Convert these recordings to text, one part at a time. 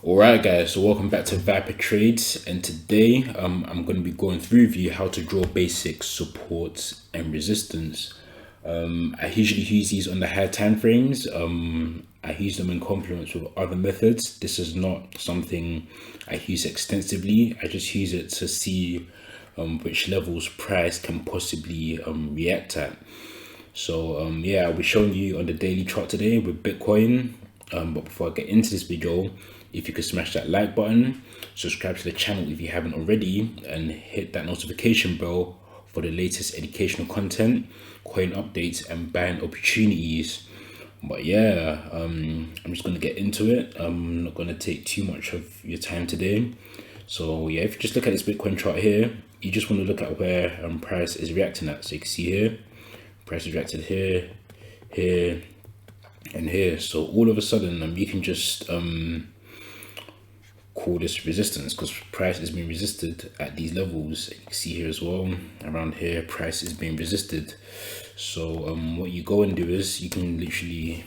Alright guys, so welcome back to ViperrTrades, and today I'm going to be going through with you how to draw basic supports and resistance. I usually use these on the higher time frames. I use them in complements with other methods. This is not something I use extensively. I just use it to see which levels price can possibly react at. So yeah, I'll be showing you on the daily chart today with Bitcoin. But before I get into this video, if you could smash that like button, subscribe to the channel if you haven't already, and hit that notification bell for the latest educational content, coin updates, and buying opportunities. But yeah, I'm just going to get into it. I'm not going to take too much of your time today. So yeah, if you just look at this Bitcoin chart here, you just want to look at where price is reacting at. So you can see here, price is reacted here, here, and here. So all of a sudden, you can just call this resistance, because price is being resisted at these levels. You can see here as well, around here, price is being resisted. So what you go and do is you can literally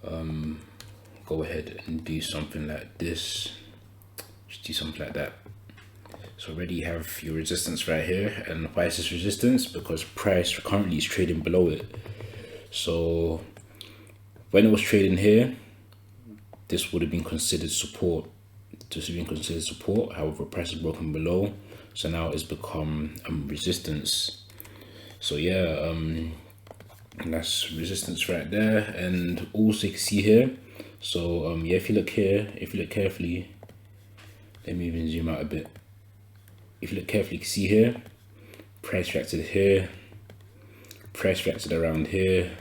go ahead and do something like this. Just do something like that. So already you have your resistance right here. And why is this resistance? Because price currently is trading below it. So when it was trading here, this would have been considered support. This would have been considered support. However, price is broken below, so now it's become resistance. So yeah, and that's resistance right there. And also you can see here. So yeah, if you look here, if you look carefully, let me even zoom out a bit. If you look carefully, you can see here, price reacted here, price reacted around here,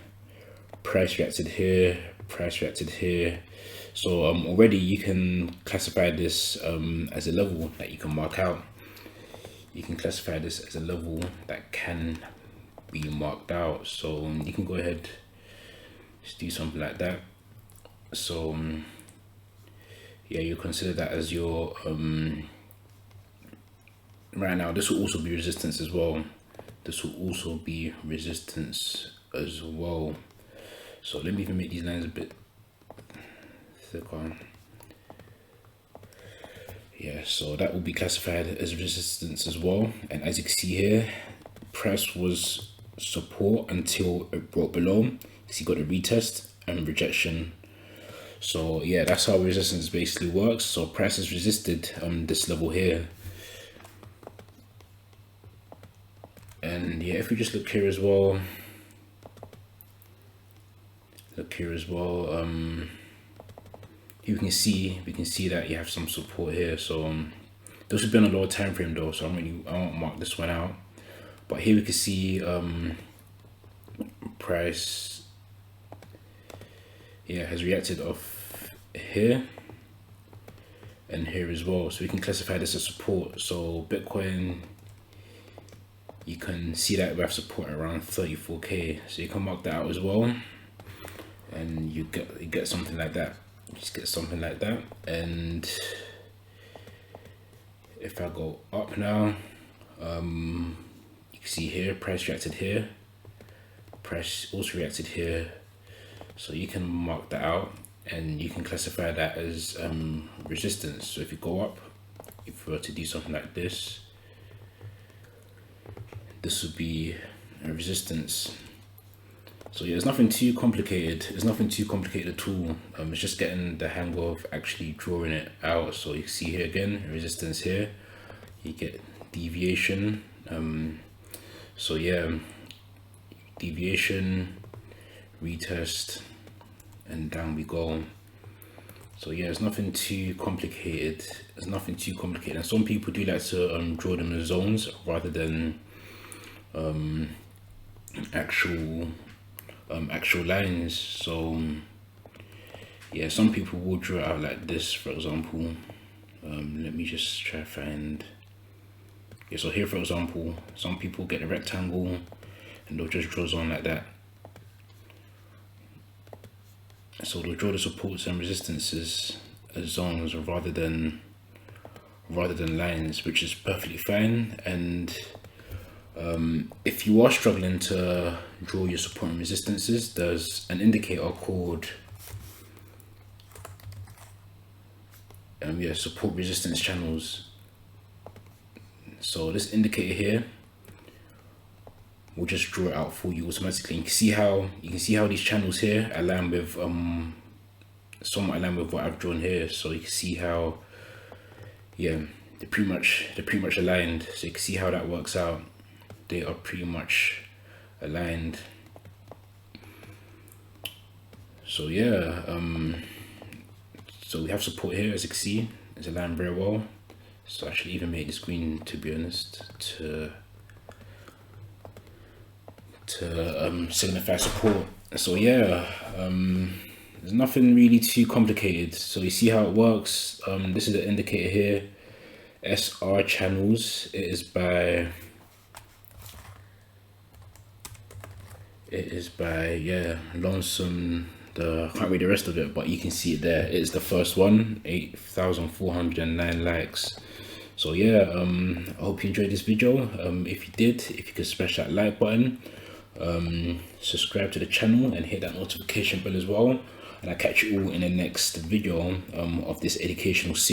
price reacted here, price reacted here. So already you can classify this as a level that you can mark out. You can classify this as a level that can be marked out. So you can go ahead, just do something like that. So yeah, you consider that as your right now. This will also be resistance as well. This will also be resistance as well. So let me even make these lines a bit thicker. Yeah, so that will be classified as resistance as well. And as you can see here, price was support until it broke below. So you got a retest and rejection. So yeah, that's how resistance basically works. So price has resisted this level here. And yeah, if we just look here as well, we can see that you have some support here. So this has been a lower time frame though, so I won't mark this one out. But here we can see price has reacted off here and here as well, so we can classify this as support. So Bitcoin, you can see that we have support around 34k, so you can mark that out as well, and you get something like that. Just get something like that. And if I go up now, you can see here price reacted here, price also reacted here, so you can mark that out and you can classify that as resistance. So if you go up, if we were to do something like this, this would be a resistance. So yeah, it's nothing too complicated. It's nothing too complicated at all. It's just getting the hang of actually drawing it out. So you can see here again, resistance here. You get deviation. So yeah, deviation, retest, and down we go. So yeah, it's nothing too complicated. It's nothing too complicated. And some people do like to draw them as zones rather than actual lines. So yeah, some people will draw it out like this, for example. Let me just try to find. Yeah, so here for example, some people get a rectangle and they'll just draw zone like that. So they'll draw the supports and resistances as zones rather than lines, which is perfectly fine. And if you are struggling to draw your support and resistances, there's an indicator called yeah, support resistance channels. So this indicator here will just draw it out for you automatically. You can see how these channels here align with somewhat align with what I've drawn here. So you can see how, yeah, they're pretty much aligned. So you can see how that works out. They are pretty much aligned. So yeah, so we have support here, as you can see, it's aligned very well. So I should even make this green, to be honest, to signify support. So yeah, there's nothing really too complicated. So you see how it works. This is the indicator here, SR channels. It is by yeah, Lonesome. I can't read the rest of it, but you can see it there. It's the first one, 8,409 likes. So yeah, I hope you enjoyed this video. If you did, if you could smash that like button, subscribe to the channel and hit that notification bell as well. And I'll catch you all in the next video of this educational series.